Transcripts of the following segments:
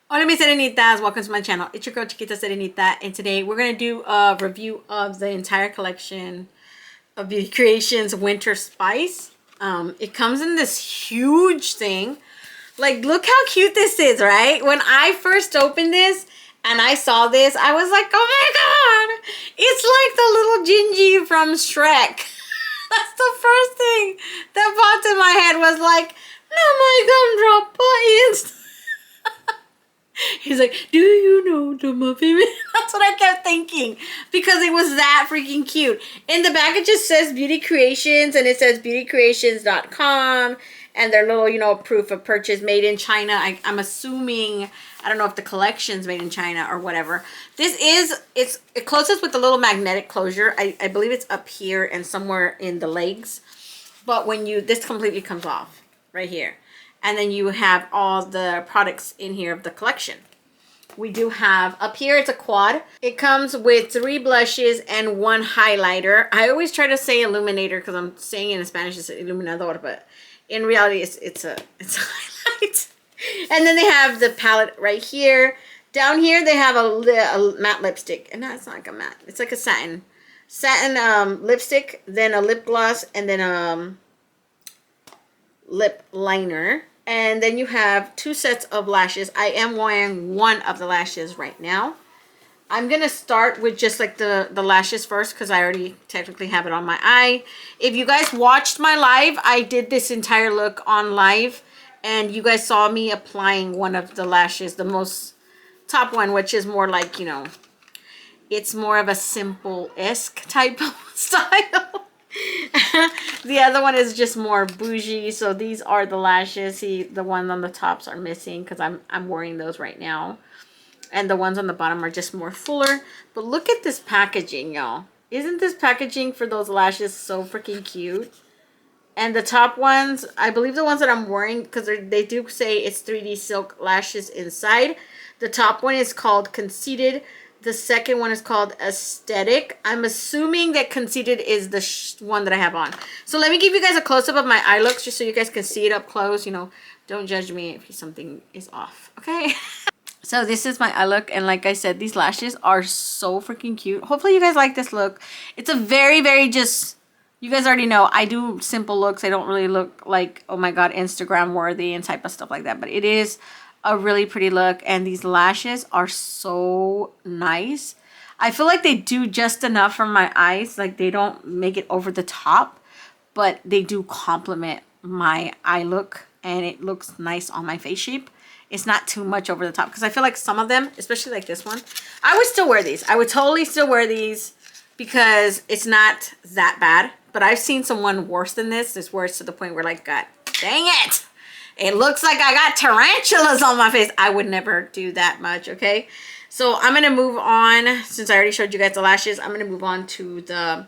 Hola mis serenitas, welcome to my channel. It's your girl Chiquita Serenita, and today we're going to do a review of the entire collection of Beauty Creations Winter Spice. It comes in this huge thing. Like, look how cute this is, right? When I first opened this and I saw this, I was like, oh my god, it's like the little Gingy from Shrek. That's the first thing that popped in my head was like, no, my gumdrop buttons. He's like, do you know the muffin? That's what I kept thinking because it was that freaking cute. In the back, it just says Beauty Creations and it says beautycreations.com and their little, proof of purchase made in China. I'm assuming, I don't know if the collection's made in China or whatever. It closes with a little magnetic closure. I believe it's up here and somewhere in the legs. But this completely comes off right here. And then you have all the products in here of the collection. We do have, up here it's a quad. It comes with 3 blushes and 1 highlighter. I always try to say illuminator because I'm saying in Spanish it's iluminador, but in reality it's a highlight. And then they have the palette right here. Down here they have a matte lipstick. And no, it's not like a matte. It's like a satin lipstick, then a lip gloss, and then lip liner. And then you have 2 sets of lashes. I am wearing one of the lashes right now. I'm gonna start with just like the lashes first because I already technically have it on my eye. If you guys watched my live, I did this entire look on live and you guys saw me applying one of the lashes, the most top one, which is more like, it's more of a simple-esque type of style. The other one is just more bougie. So these are the lashes. See, the ones on the tops are missing because I'm wearing those right now. And the ones on the bottom are just more fuller. But look at this packaging, y'all. Isn't this packaging for those lashes so freaking cute? And the top ones, I believe the ones that I'm wearing, because they do say it's 3D silk lashes inside. The top one is called Conceited. The second one is called Aesthetic. I'm assuming that Conceited is the one that I have on. So let me give you guys a close-up of my eye looks just so you guys can see it up close. Don't judge me if something is off, okay? So this is my eye look. And like I said, these lashes are so freaking cute. Hopefully you guys like this look. It's a very, very just... You guys already know I do simple looks. I don't really look like, oh my god, Instagram worthy and type of stuff like that. But it is a really pretty look, and these lashes are so nice. I feel like they do just enough for my eyes. Like, they don't make it over the top, but they do complement my eye look, and it looks nice on my face shape. It's not too much over the top, because I feel like some of them, especially like this one, I would still wear these. I would totally still wear these because it's not that bad. But I've seen someone worse than this. It's worse to the point where, like, God dang it, it looks like I got tarantulas on my face. I would never do that much, okay? So I'm going to move on. Since I already showed you guys the lashes, I'm going to move on to the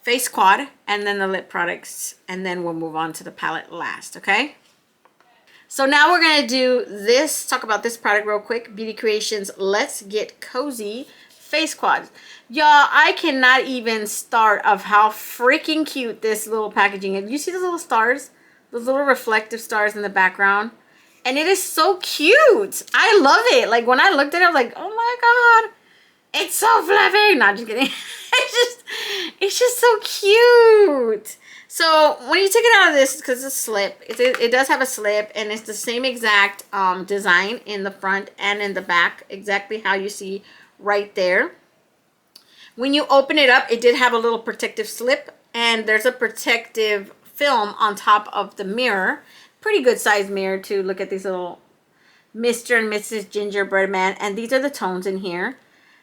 face quad and then the lip products. And then we'll move on to the palette last, okay? So now we're going to do this, talk about this product real quick. Beauty Creations Let's Get Cozy Face Quad. Y'all, I cannot even start of how freaking cute this little packaging is. You see those little stars? Those little reflective stars in the background. And it is so cute. I love it. Like, when I looked at it, I was like, oh my god. It's so fluffy. Not just kidding. It's just so cute. So, when you take it out of this, because it's a slip, it does have a slip, and it's the same exact design in the front and in the back. Exactly how you see right there. When you open it up, it did have a little protective slip, and there's a protective film on top of the mirror. Pretty good size mirror too. Look at these little Mr. and Mrs. Gingerbread Man, and these are the tones in here.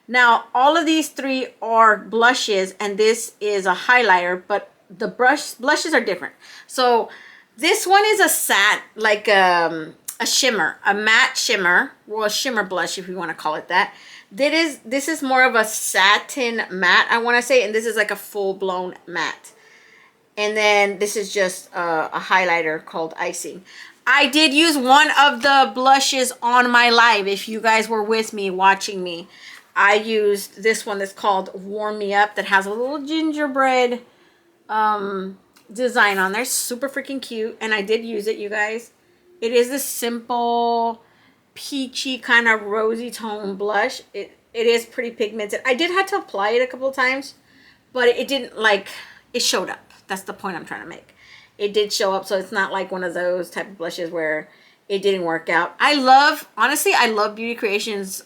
Now, all of these 3 are blushes, and this is a highlighter, but the blushes are different. So this one is a like a shimmer, a matte shimmer, well, a shimmer blush if you want to call it that. This is more of a satin matte, I want to say, and this is like a full-blown matte. And then this is just a highlighter called Icing. I did use one of the blushes on my live. If you guys were with me, watching me, I used this one that's called Warm Me Up that has a little gingerbread design on there. Super freaking cute. And I did use it, you guys. It is a simple peachy kind of rosy tone blush. It is pretty pigmented. I did have to apply it a couple of times, but it didn't like, it showed up. That's the point I'm trying to make. It did show up, so it's not like one of those type of blushes where it didn't work out. I love, honestly, I love Beauty Creations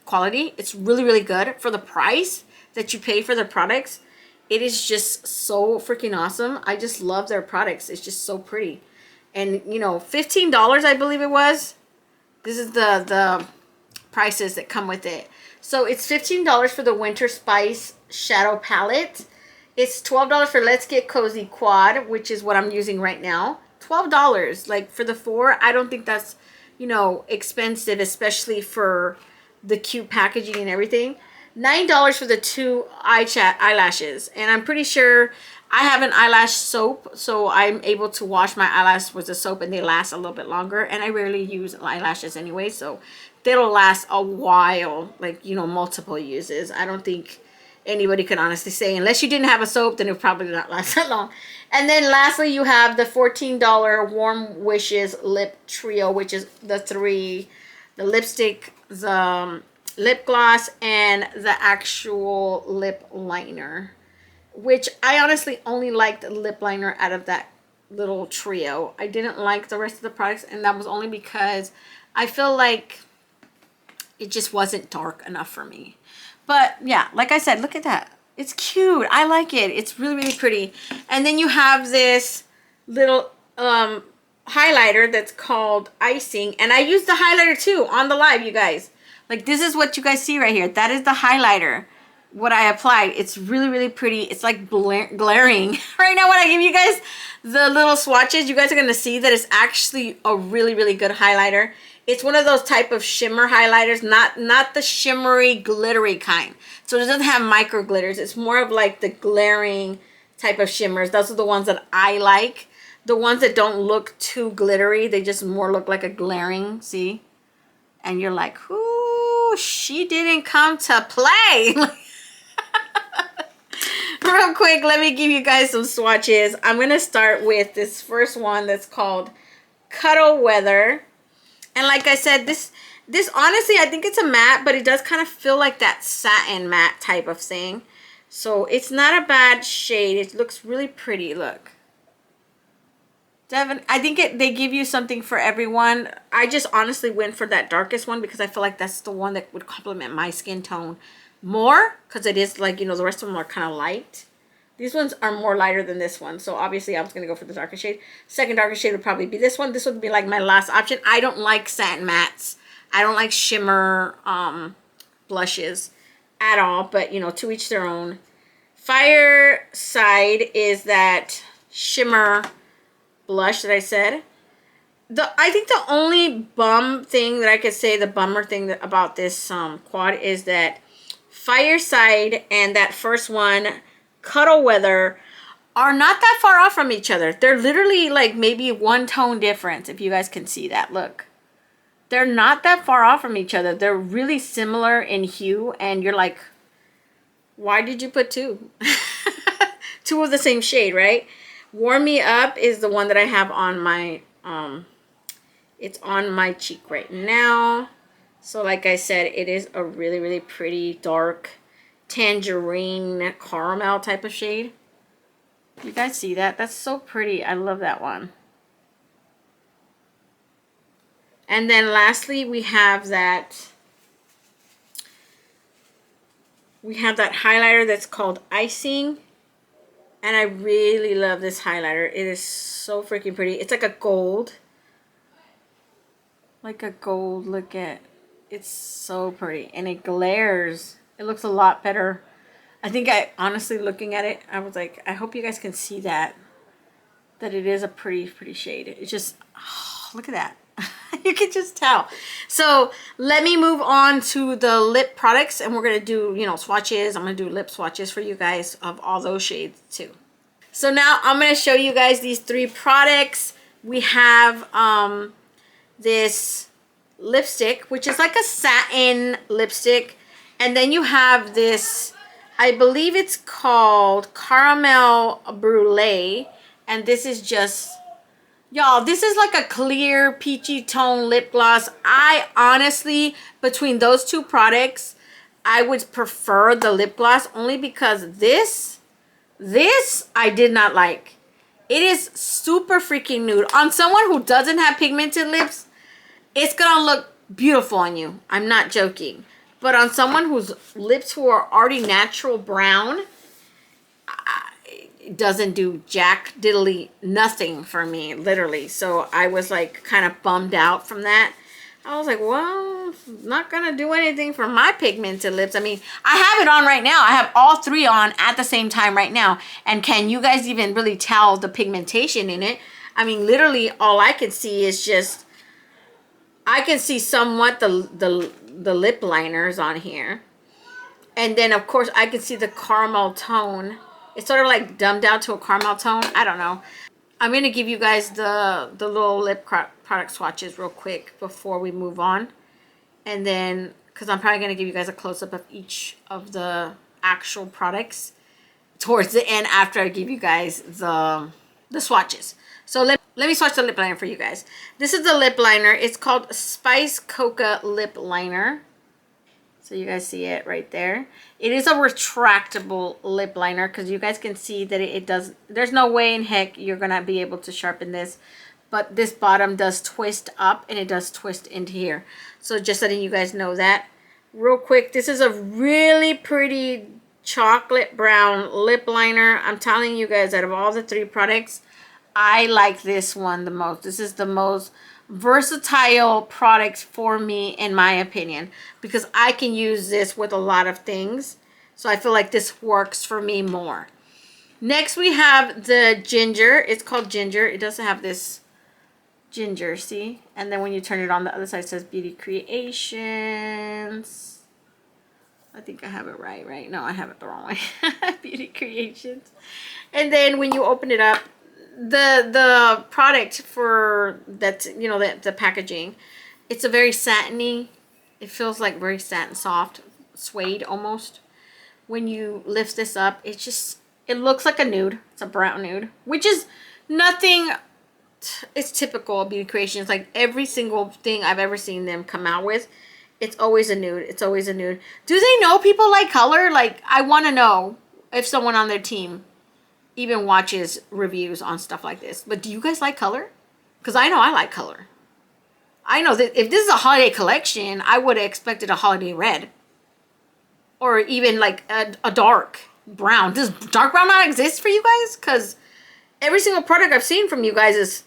quality. It's really, really good for the price that you pay for their products. It is just so freaking awesome. I just love their products. It's just so pretty. And, you know, $15, I believe it was. This is the prices that come with it. So it's $15 for the Winter Spice Shadow Palette. It's $12 for Let's Get Cozy Quad, which is what I'm using right now. $12. Like, for the 4, I don't think that's, you know, expensive, especially for the cute packaging and everything. $9 for the 2 eyelashes. And I'm pretty sure I have an eyelash soap, so I'm able to wash my eyelash with the soap and they last a little bit longer. And I rarely use eyelashes anyway, so they'll last a while, like, you know, multiple uses. I don't think anybody could honestly say, unless you didn't have a soap, then it probably not last that long. And then lastly, you have the $14 Warm Wishes Lip Trio, which is the 3, the lipstick, the lip gloss, and the actual lip liner, which I honestly only liked the lip liner out of that little trio. I didn't like the rest of the products, and that was only because I feel like it just wasn't dark enough for me. But yeah, like I said, look at that. It's cute. I like it. It's really, really pretty. And then you have this little highlighter that's called Icing. And I used the highlighter too on the live, you guys. Like, this is what you guys see right here. That is the highlighter, what I applied. It's really, really pretty. It's like glaring. Right now when I give you guys the little swatches, you guys are going to see that it's actually a really, really good highlighter. It's one of those type of shimmer highlighters, not the shimmery, glittery kind. So it doesn't have micro glitters. It's more of like the glaring type of shimmers. Those are the ones that I like. The ones that don't look too glittery, they just more look like a glaring, see? And you're like, ooh, she didn't come to play. Real quick, let me give you guys some swatches. I'm going to start with this first one that's called Cuddle Weather. And like I said, this honestly, I think it's a matte, but it does kind of feel like that satin matte type of thing. So it's not a bad shade. It looks really pretty. Look. Devin, I think they give you something for everyone. I just honestly went for that darkest one because I feel like that's the one that would complement my skin tone more, because it is like, you know, the rest of them are kind of light. These ones are more lighter than this one, so obviously I was going to go for the darker shade. Second darker shade would probably be this one. This would be like my last option. I don't like satin mattes. I don't like shimmer blushes at all, but, you know, to each their own. Fireside is that shimmer blush that I said. I think the only bummer thing about this quad is that Fireside and that first one, Cuddle Weather, are not that far off from each other. They're literally like maybe one tone difference, if you guys can see that. Look, they're not that far off from each other. They're really similar in hue, and you're like, why did you put two? Two of the same shade, right? Warm Me Up is the one that I have on my it's on my cheek right now. So like I said, it is a really, really pretty dark tangerine caramel type of shade. You guys see that? That's so pretty. I love that one. And then lastly, we have that highlighter that's called Icing. And I really love this highlighter. It is so freaking pretty. It's like a gold. Like a gold. Look at. It's so pretty. And it glares. It looks a lot better. I think honestly, looking at it, I was like, I hope you guys can see that. That it is a pretty, pretty shade. It's just, oh, look at that. You can just tell. So let me move on to the lip products, and we're going to do, you know, swatches. I'm going to do lip swatches for you guys of all those shades too. So now I'm going to show you guys these 3 products. We have this lipstick, which is like a satin lipstick. And then you have this, I believe it's called Caramel Brulee. And this is just Y'all, this is like a clear peachy tone lip gloss. I honestly, between those two products, I would prefer the lip gloss only because this I did not like. It is super freaking nude. On someone who doesn't have pigmented lips, it's gonna look beautiful on you. I'm not joking. But on someone whose lips who are already natural brown, it doesn't do jack diddly nothing for me, literally. So I was like kind of bummed out from that. I was like, well, it's not gonna do anything for my pigmented lips. I mean, I have it on right now. I have all three on at the same time right now. And can you guys even really tell the pigmentation in it? I mean, literally all I can see is just, I can see somewhat the lip liners on here. And then of course I can see the caramel tone. It's sort of like dumbed down to a caramel tone. I don't know. I'm going to give you guys the little lip product swatches real quick before we move on. And then, because I'm probably going to give you guys a close-up of each of the actual products towards the end after I give you guys the swatches. So let me swatch the lip liner for you guys. This is the lip liner. It's called Spice Coca Lip Liner. So you guys see it right there. It is a retractable lip liner because you guys can see that it does. There's no way in heck you're going to be able to sharpen this. But this bottom does twist up and it does twist into here. So just letting you guys know that. Real quick, this is a really pretty chocolate brown lip liner. I'm telling you guys, out of all the three products, I like this one the most. This is the most versatile product for me, in my opinion, because I can use this with a lot of things. So I feel like this works for me more. Next we have the ginger. It's called ginger. It doesn't have this ginger, see? And then when you turn it on, the other side says Beauty Creations. I think I have it right? No, I have it the wrong way. Beauty Creations. And then when you open it up, the product for that, you know, the packaging, it's a very satiny, it feels like very satin soft, suede almost. When you lift this up, it looks like a nude. It's a brown nude, which is nothing. It's typical of Beauty Creations. Like every single thing I've ever seen them come out with, it's always a nude. It's always a nude. Do they know people like color? Like, I want to know if someone on their team even watches reviews on stuff like this. But do you guys like color? Because I know I like color. I know that if this is a holiday collection, I would have expected a holiday red. Or even like a dark brown. Does dark brown not exist for you guys? Because every single product I've seen from you guys is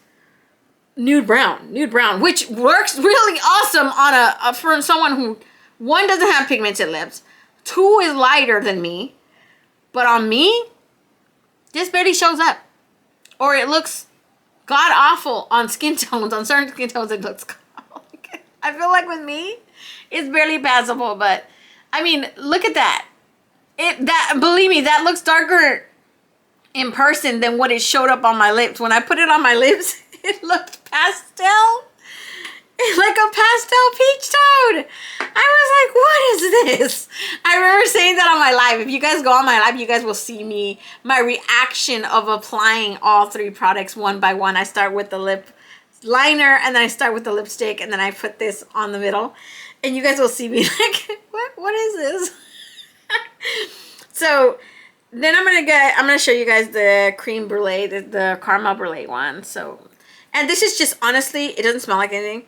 nude brown, which works really awesome on for someone who, one, doesn't have pigmented lips, two, is lighter than me, but on me, this barely shows up. Or it looks god awful on skin tones. On certain skin tones, it looks god awful. I feel like with me, it's barely passable. But I mean, look at that. Believe me, that looks darker in person than what it showed up on my lips. When I put it on my lips, it looked pastel. Like a pastel peach tone. I was like, what is this? I remember saying that on my live. If you guys go on my live, you guys will see my reaction of applying all three products one by one. I start with the lip liner, and then I start with the lipstick, and then I put this on the middle. And you guys will see me like, what is this? So then I'm gonna show you guys the cream brulee, the caramel brulee one. So, and this is just, honestly, it doesn't smell like anything.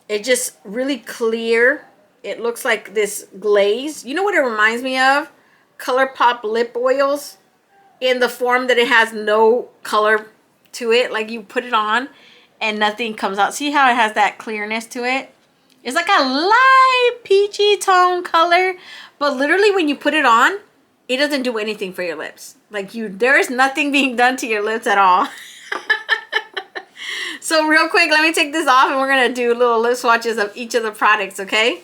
It's just really clear. It looks like this glaze. You know what it reminds me of? ColourPop lip oils, in the form that it has no color to it. Like you put it on and nothing comes out. See how it has that clearness to it? It's like a light peachy tone color, but literally when you put it on, it doesn't do anything for your lips. Like there is nothing being done to your lips at all. So real quick, let me take this off and we're going to do little lip swatches of each of the products, okay?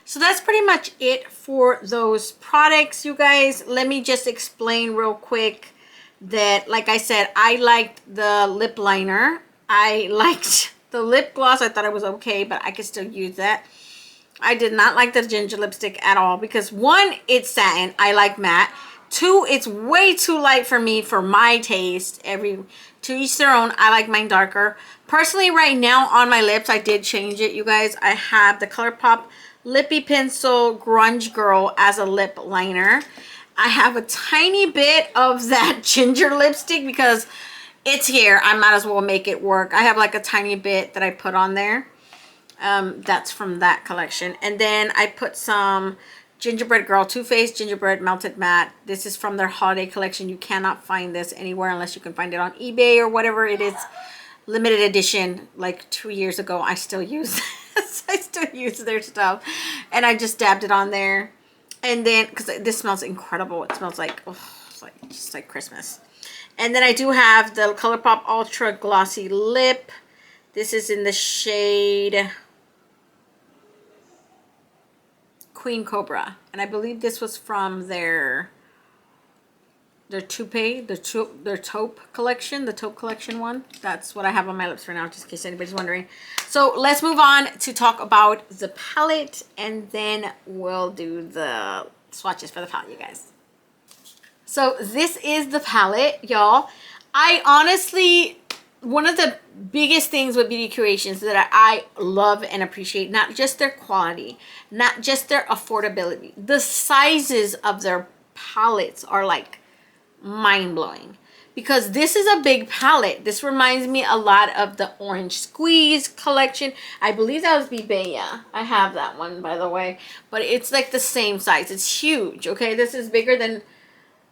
So that's pretty much it for those products, you guys. Let me just explain real quick that, like I said, I liked the lip liner. I liked the lip gloss. I thought it was okay, but I could still use that. I did not like the ginger lipstick at all because, one, it's satin. I like matte. Two, it's way too light for me, for my taste. To each their own. I like mine darker. Personally, right now on my lips, I did change it, you guys. I have the ColourPop Lippy Pencil Grunge Girl as a lip liner. I have a tiny bit of that ginger lipstick because it's here. I might as well make it work. I have like a tiny bit that I put on there. That's from that collection. And then I put some Gingerbread Girl Too Faced Gingerbread Melted Matte. This is from their holiday collection. You cannot find this anywhere unless you can find it on eBay or whatever it is. Limited edition, like 2 years ago. I still use this. I still use their stuff. And I just dabbed it on there. And then, because this smells incredible. It smells like, oh, it's like just like Christmas. And then I do have the ColourPop Ultra Glossy Lip. This is in the shade Queen Cobra, and I believe this was from their Toupee, their taupe collection, the taupe collection one. That's what I have on my lips right now, just in case anybody's wondering. So let's move on to talk about the palette, and then we'll do the swatches for the palette, you guys. So this is the palette, y'all. I honestly, one of the biggest things with Beauty Creations that I love and appreciate, not just their quality, not just their affordability, the sizes of their palettes are like mind-blowing, because this is a big palette. This reminds me a lot of the Orange Squeeze collection. I believe that was Bibea. I have that one, by the way, but it's like the same size. It's huge. Okay, this is bigger than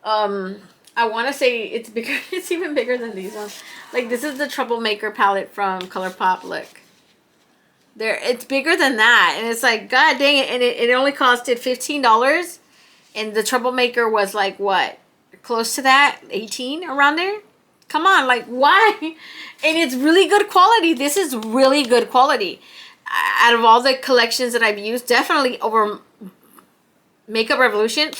I want to say it's bigger. It's even bigger than these ones. Like, this is the Troublemaker palette from ColourPop. Look. There, it's bigger than that. And it's like, god dang it. And it only costed $15. And the Troublemaker was like, what? Close to that? 18? Around there? Come on. Like, why? And it's really good quality. This is really good quality. Out of all the collections that I've used, definitely over Makeup Revolution,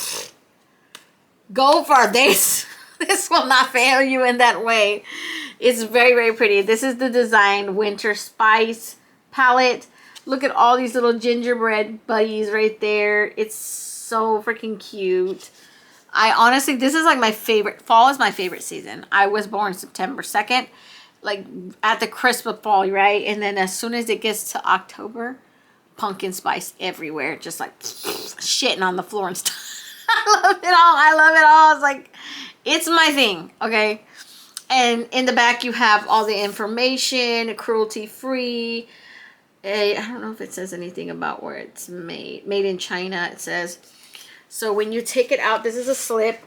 go for this. This will not fail you in that way. It's very, very pretty. This is the Design Winter Spice palette. Look at all these little gingerbread buddies right there. It's so freaking cute. I honestly, this is like my favorite. Fall is my favorite season. I was born September 2nd. Like at the crisp of fall, right? And then as soon as it gets to October, pumpkin spice everywhere. Just like shitting on the floor and stuff. I love it all. I love it all. It's like, it's my thing, okay? And in the back, you have all the information, cruelty-free. I don't know if it says anything about where it's made. Made in China, it says. So when you take it out, this is a slip.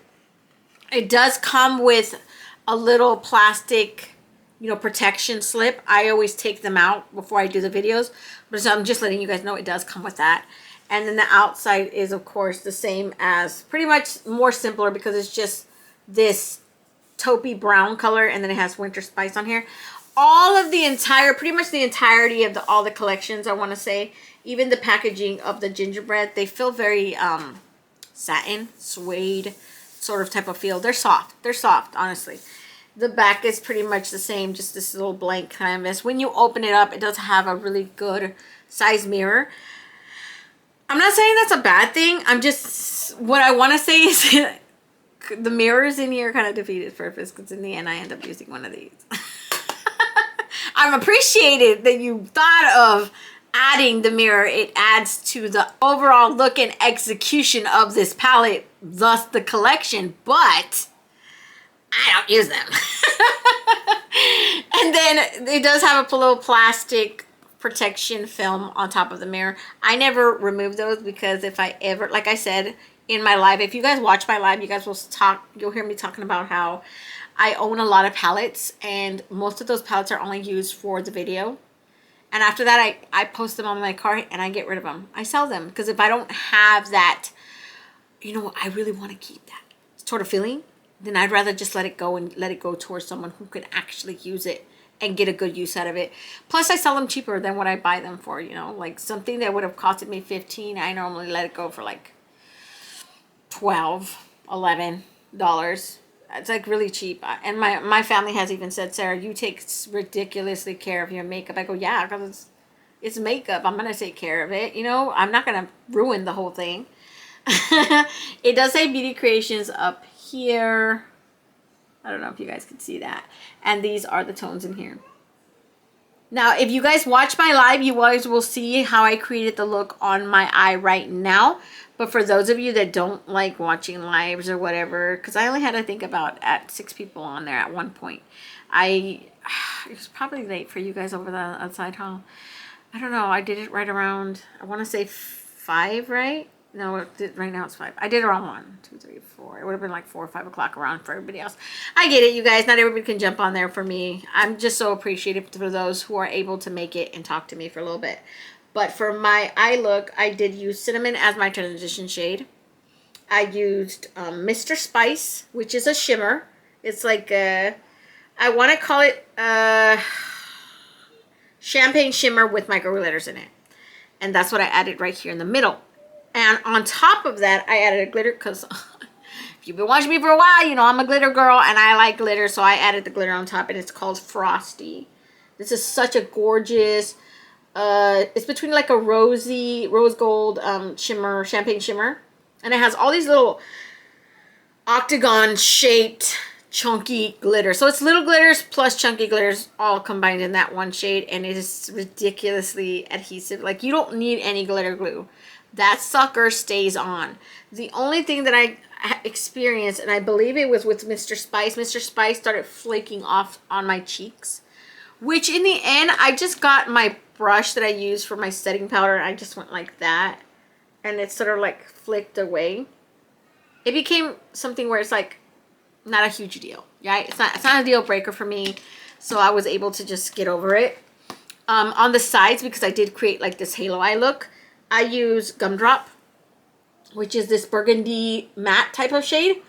It does come with a little plastic, protection slip. I always take them out before I do the videos. But so I'm just letting you guys know it does come with that. And then the outside is, of course, the same as, pretty much more simpler because it's just this taupey brown color, and then it has Winter Spice on here. All of the pretty much the entirety of all the collections, I want to say, even the packaging of the gingerbread, they feel very satin, suede sort of type of feel. They're soft. They're soft, honestly. The back is pretty much the same, just this little blank canvas. When you open it up, it does have a really good size mirror. I'm not saying that's a bad thing. I'm just, what I want to say is the mirrors in here kind of defeat its purpose, because in the end I end up using one of these. I'm appreciated that you thought of adding the mirror. It adds to the overall look and execution of this palette, thus the collection, but I don't use them. And then it does have a little plastic protection film on top of the mirror. I never remove those because if I ever, like I said in my live, if you guys watch my live, you guys will you'll hear me talking about how I own a lot of palettes, and most of those palettes are only used for the video. And after that, I post them on my cart and I get rid of them. I sell them because if I don't have that, I really want to keep that sort of feeling, then I'd rather just let it go and let it go towards someone who could actually use it and get a good use out of it. Plus I sell them cheaper than what I buy them for, you know, like something that would have costed me 15, I normally let it go for like 12, $11. It's like really cheap. And my family has even said, Sarah, you take ridiculously care of your makeup. I go, yeah, because it's makeup. I'm going to take care of it. You know, I'm not going to ruin the whole thing. It does say Beauty Creations up here. I don't know if you guys can see that. And these are the tones in here. Now, if you guys watch my live, you guys will see how I created the look on my eye right now. But for those of you that don't like watching lives or whatever, because I only had to think about at 6 people on there at one point. It was probably late for you guys over the outside hall. I don't know. I did it right around, I want to say 5, right? No, right now it's 5. I did around 1, 2, 3, 4. It would have been like 4 or 5 o'clock around for everybody else. I get it, you guys. Not everybody can jump on there for me. I'm just so appreciative for those who are able to make it and talk to me for a little bit. But for my eye look, I did use Cinnamon as my transition shade. I used Mr. Spice, which is a shimmer. It's like I want to call it champagne shimmer with micro glitters in it. And that's what I added right here in the middle. And on top of that, I added a glitter because if you've been watching me for a while, you know I'm a glitter girl and I like glitter. So I added the glitter on top and it's called Frosty. This is such a gorgeous, it's between like a rose gold shimmer, champagne shimmer. And it has all these little octagon shaped chunky glitter. So it's little glitters plus chunky glitters all combined in that one shade. And it is ridiculously adhesive. Like you don't need any glitter glue. That sucker stays on. The only thing that I experienced, and I believe it was with Mr. Spice, Mr. Spice started flaking off on my cheeks. Which in the end, I just got my brush that I used for my setting powder. And I just went like that. And it sort of like flicked away. It became something where it's like not a huge deal. Right? It's not a deal breaker for me. So I was able to just get over it. On the sides, because I did create like this halo eye look, I use Gumdrop, which is this burgundy matte type of shade.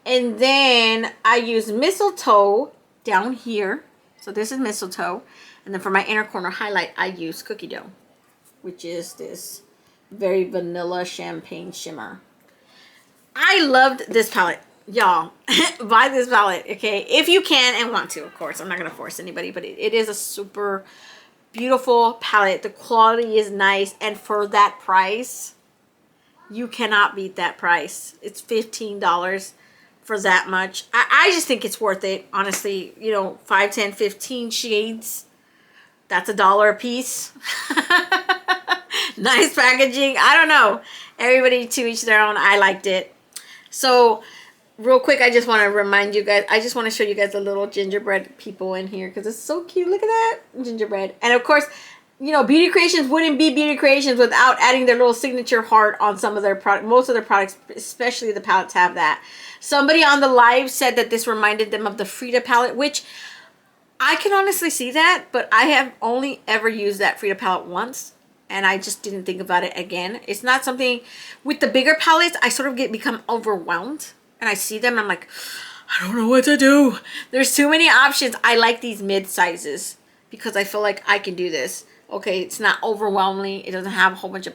And then I use Mistletoe down here. So this is Mistletoe. And then for my inner corner highlight, I use Cookie Dough, which is this very vanilla champagne shimmer. I loved this palette. Y'all, buy this palette, okay? If you can and want to, of course. I'm not going to force anybody, but it is a super beautiful palette. The quality is nice, and for that price, you cannot beat that price. It's $15 for that much. I just think it's worth it, honestly. You know, 5, 10, 15 shades. That's $1 a piece. Nice packaging. I don't know. Everybody to each their own. I liked it. So real quick, I just want to remind you guys, I just want to show you guys the little gingerbread people in here because it's so cute. Look at that gingerbread. And of course, you know, Beauty Creations wouldn't be Beauty Creations without adding their little signature heart on some of their products. Most of their products, especially the palettes, have that. Somebody on the live said that this reminded them of the Frida palette, which I can honestly see that, but I have only ever used that Frida palette once. And I just didn't think about it again. It's not something, with the bigger palettes, I sort of become overwhelmed. And I see them and I'm like, I don't know what to do. There's too many options. I like these mid sizes because I feel like I can do this. Okay, it's not overwhelming. It doesn't have a whole bunch of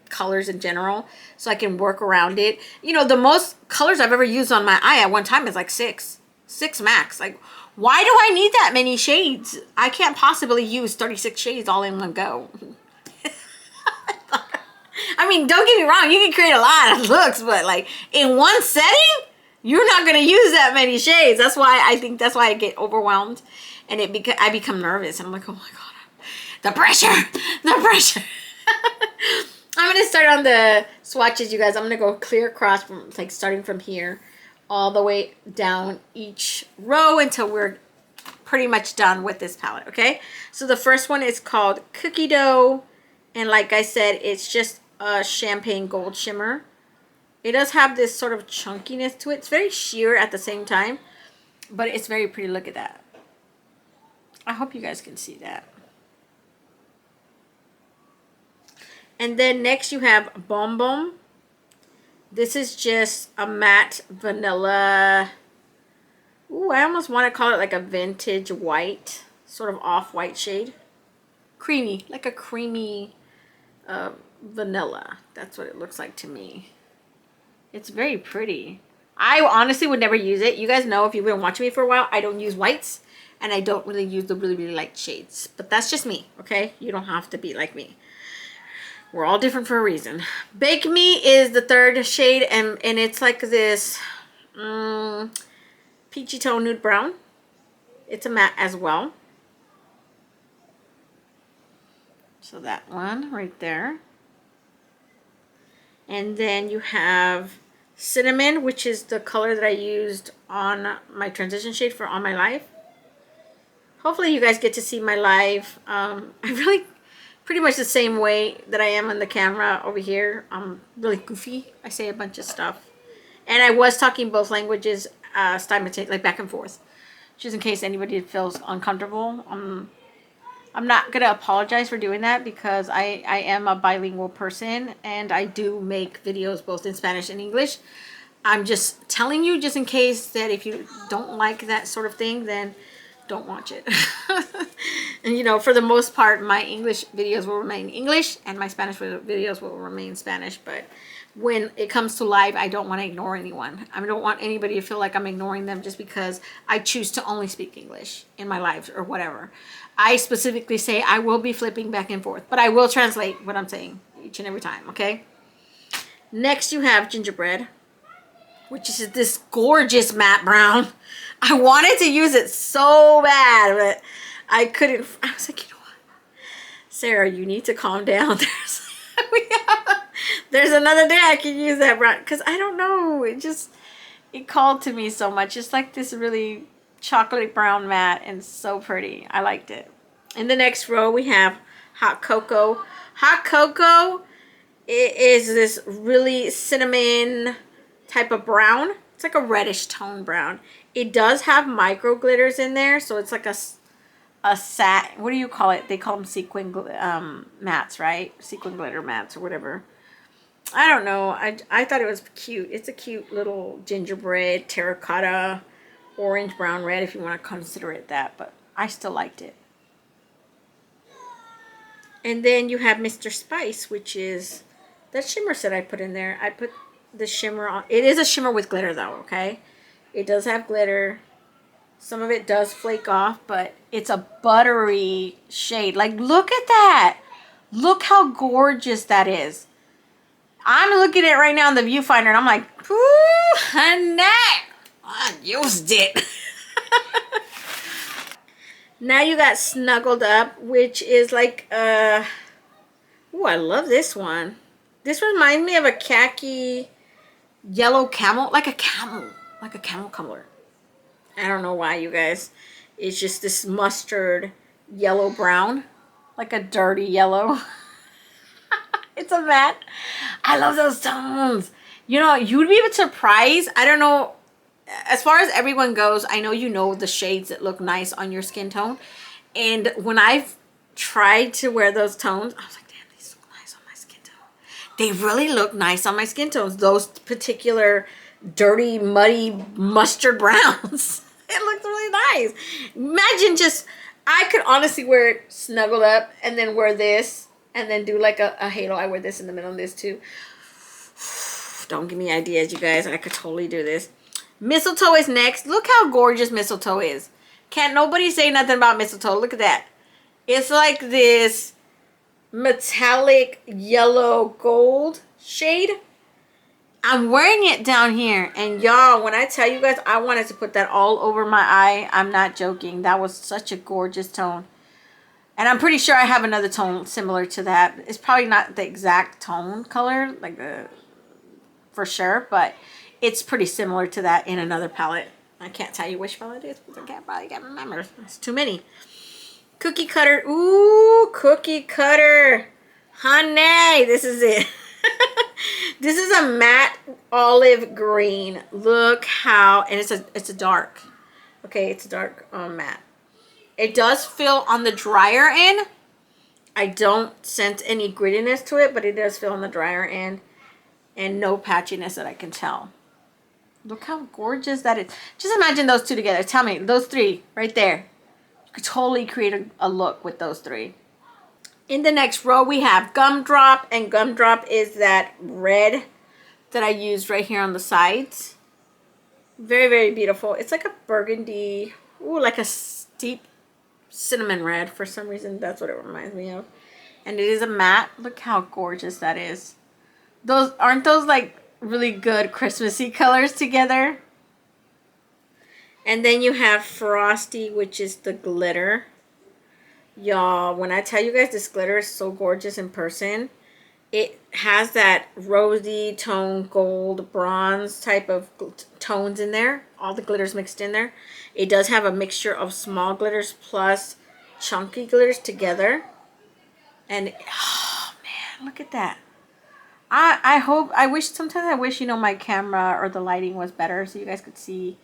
colors in general. So I can work around it. You know, the most colors I've ever used on my eye at one time is like 6. 6 max. Like, why do I need that many shades? I can't possibly use 36 shades all in one go. I mean, don't get me wrong, you can create a lot of looks, but like in one setting, you're not going to use that many shades. That's why I get overwhelmed and I become nervous. And I'm like, oh my God, the pressure. I'm going to start on the swatches, you guys. I'm going to go clear across from like starting from here all the way down each row until we're pretty much done with this palette. Okay. So the first one is called Cookie Dough. And like I said, it's just a champagne gold shimmer. It does have this sort of chunkiness to it. It's very sheer at the same time, but it's very pretty. Look at that. I hope you guys can see that. And then next you have Bom Bom. This is just a matte vanilla. Ooh, I almost want to call it like a vintage white. sort of off-white shade. Creamy, like a creamy vanilla. That's what it looks like to me. It's very pretty. I honestly would never use it. You guys know, if you've been watching me for a while, I don't use whites, and I don't really use the really light shades. But that's just me, okay? You don't have to be like me. We're all different for a reason. Bake Me is the third shade, and it's like this peachy tone nude brown. It's a matte as well. So that one right there. And then you have Cinnamon, which is the color that I used on my transition shade for On My Life. Hopefully you guys get to see my live. I really pretty much the same way that I am on the camera over here. I'm really goofy. I say a bunch of stuff. And I was talking both languages simultaneously, like back and forth. Just in case anybody feels uncomfortable. I'm not going to apologize for doing that, because I am a bilingual person, and I do make videos both in Spanish and English. I'm just telling you, just in case, that if you don't like that sort of thing, then don't watch it. And you know, for the most part, my English videos will remain English, and my Spanish videos will remain Spanish. But when it comes to live, I don't want to ignore anyone. I don't want anybody to feel like I'm ignoring them just because I choose to only speak English in my lives or whatever. I specifically say I will be flipping back and forth, but I will translate what I'm saying each and every time, okay? Next, you have Gingerbread, which is this gorgeous matte brown. I wanted to use it so bad, but I couldn't. I was like, you know what? Sarah, you need to calm down. There's another day I can use that brown, because I don't know. It called to me so much. It's like this really chocolate brown matte, and so pretty. I liked it. In the next row, we have Hot Cocoa. Hot Cocoa, it is this really cinnamon type of brown. It's like a reddish tone brown. It does have micro glitters in there, so it's like a satin. What do you call it? They call them sequin mattes, right? Sequin glitter mattes or whatever. I don't know. I thought it was cute. It's a cute little gingerbread, terracotta, orange, brown, red, if you want to consider it that. But I still liked it. And then you have Mr. Spice, which is that shimmer set I put in there. I put the shimmer on. It is a shimmer with glitter, though, okay? It does have glitter. Some of it does flake off, but it's a buttery shade. Like, look at that. Look how gorgeous that is. I'm looking at it right now in the viewfinder, and I'm like, ooh, honey, I used it. Now you got Snuggled Up, which is like, ooh, I love this one. This reminds me of a khaki yellow camel, like a camel color. I don't know why, you guys. It's just this mustard yellow brown, like a dirty yellow. It's a matte. I love those tones. You know, you would be surprised. I don't know. As far as everyone goes, I know you know the shades that look nice on your skin tone. And when I've tried to wear those tones, I was like, damn, these look nice on my skin tone. They really look nice on my skin tones. Those particular dirty, muddy mustard browns. It looks really nice. Imagine just, I could honestly wear it snuggled up and then wear this and then do like a halo. I wear this in the middle of this too. Don't give me ideas, you guys. I could totally do this. Mistletoe is next. Look how gorgeous Mistletoe is. Can't nobody say nothing about Mistletoe. Look at that. It's like this metallic yellow gold shade. I'm wearing it down here. And y'all, when I tell you guys, I wanted to put that all over my eye. I'm not joking. That was such a gorgeous tone. And I'm pretty sure I have another tone similar to that. It's probably not the exact tone color, like for sure, but it's pretty similar to that in another palette. I can't tell you which palette it is because I probably can't remember. It's too many. Cookie Cutter. Ooh, Cookie Cutter. Honey, this is it. This is a matte olive green. Look how, and it's a dark. Okay, it's a dark matte. It does feel on the drier end. I don't sense any grittiness to it, but it does feel on the drier end. And no patchiness that I can tell. Look how gorgeous that is. Just imagine those two together. Tell me, those three right there. totally create a look with those three. In the next row, we have Gumdrop, and Gumdrop is that red that I used right here on the sides. Very, very beautiful. It's like a burgundy, ooh, like a deep cinnamon red. For some reason, that's what it reminds me of. And it is a matte. Look how gorgeous that is. Aren't those like really good Christmassy colors together? And then you have Frosty, which is the glitter. Y'all, when I tell you guys this glitter is so gorgeous in person, it has that rosy tone, gold, bronze type of tones in there. All the glitters mixed in there. It does have a mixture of small glitters plus chunky glitters together. And, oh man, look at that. Sometimes I wish, you know, my camera or the lighting was better so you guys could see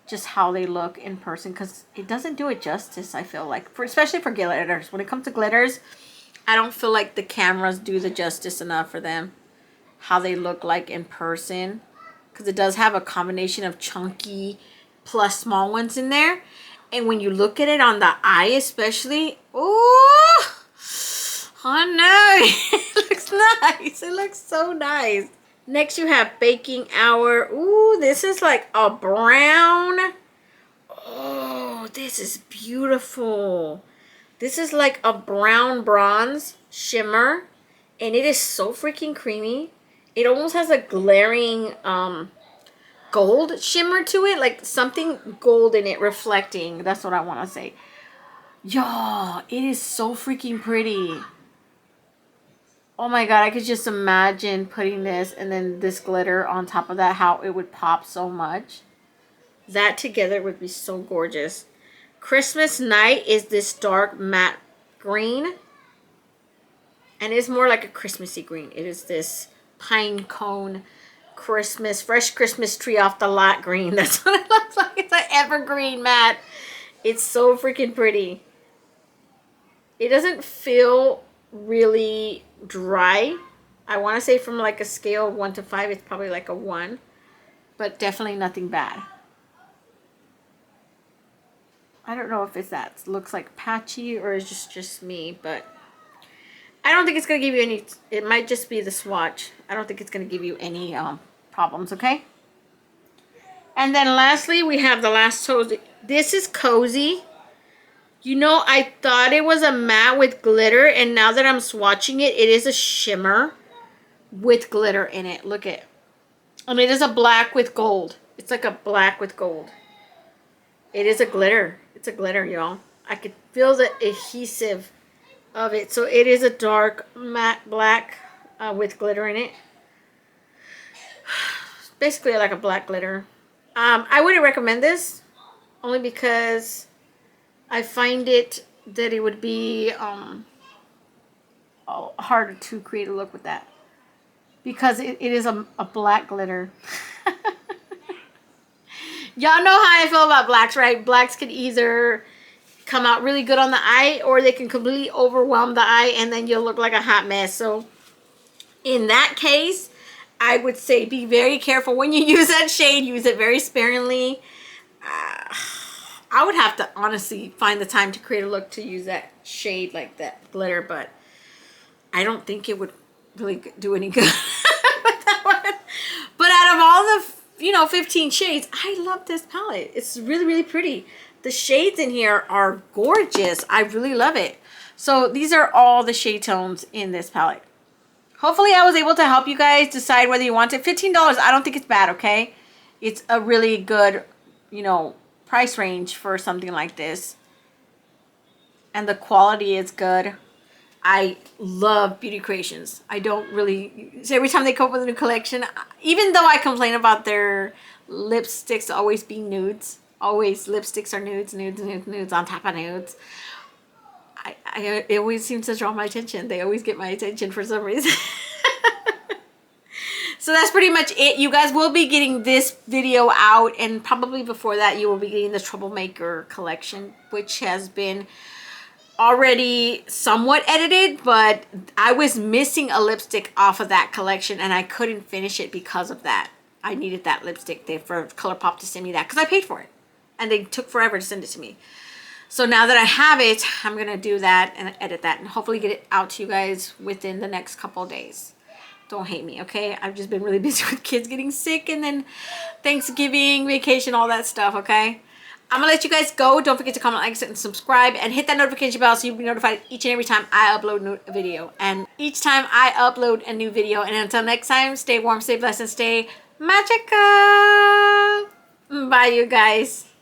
just how they look in person. Because it doesn't do it justice, I feel like. Especially for glitters. When it comes to glitters, I don't feel like the cameras do the justice enough for them. How they look like in person. Because it does have a combination of chunky plus small ones in there. And when you look at it on the eye especially, oh no, it looks nice. It looks so nice. Next you have Baking Hour. Ooh, this is like a brown. Oh, this is beautiful. This is like a brown bronze shimmer. And it is so freaking creamy. It almost has a glaring gold shimmer to it. Like something gold in it reflecting. That's what I want to say. Y'all, it is so freaking pretty. Oh my god, I could just imagine putting this and then this glitter on top of that, how it would pop so much. That together would be so gorgeous. Christmas Night is this dark matte green. And it's more like a Christmassy green. It is this pine cone fresh Christmas tree off the lot green. That's what it looks like. It's an evergreen matte. It's so freaking pretty. It doesn't feel really dry. I want to say from like a scale of 1 to 5, it's probably like a 1. But definitely nothing bad. I don't know if it's that looks like patchy or it's just me, but I don't think it's going to give you any, it might just be the swatch. I don't think it's going to give you any problems, okay? And then lastly, we have the last Cozy. This is Cozy. You know, I thought it was a matte with glitter, and now that I'm swatching it, it is a shimmer with glitter in it. Look at it. And it is a black with gold. It's like a black with gold. It is a glitter. It's a glitter, y'all. I could feel the adhesive of it. So it is a dark matte black with glitter in it. Basically like a black glitter. I wouldn't recommend this only because I find it that it would be harder to create a look with that. Because it is a black glitter. Y'all know how I feel about blacks, right? Blacks can either come out really good on the eye or they can completely overwhelm the eye and then you'll look like a hot mess. So in that case, I would say be very careful when you use that shade. Use it very sparingly. I would have to honestly find the time to create a look to use that shade like that glitter, but I don't think it would really do any good with that one. But out of all the 15 shades, I love this palette. It's really, really pretty. The shades in here are gorgeous. I really love it. So these are all the shade tones in this palette. Hopefully I was able to help you guys decide whether you want it. $15, I don't think it's bad, okay? It's a really good, price range for something like this. And the quality is good. I love Beauty Creations. I don't really, every time they come up with a new collection, even though I complain about their lipsticks always being nudes, always lipsticks are nudes, nudes, nudes, nudes on top of nudes. It always seems to draw my attention. They always get my attention for some reason. So that's pretty much it. You guys will be getting this video out, and probably before that you will be getting the Troublemaker collection, which has been already somewhat edited, but I was missing a lipstick off of that collection and I couldn't finish it because of that. I needed that lipstick for ColourPop to send me that because I paid for it and they took forever to send it to me. So now that I have it, I'm going to do that and edit that and hopefully get it out to you guys within the next couple of days. Don't hate me, okay? I've just been really busy with kids getting sick and then Thanksgiving, vacation, all that stuff, okay? I'm going to let you guys go. Don't forget to comment, like, and subscribe, and hit that notification bell so you'll be notified each and every time I upload a video. And each time I upload a new video. And until next time, stay warm, stay blessed, and stay magical. Bye, you guys.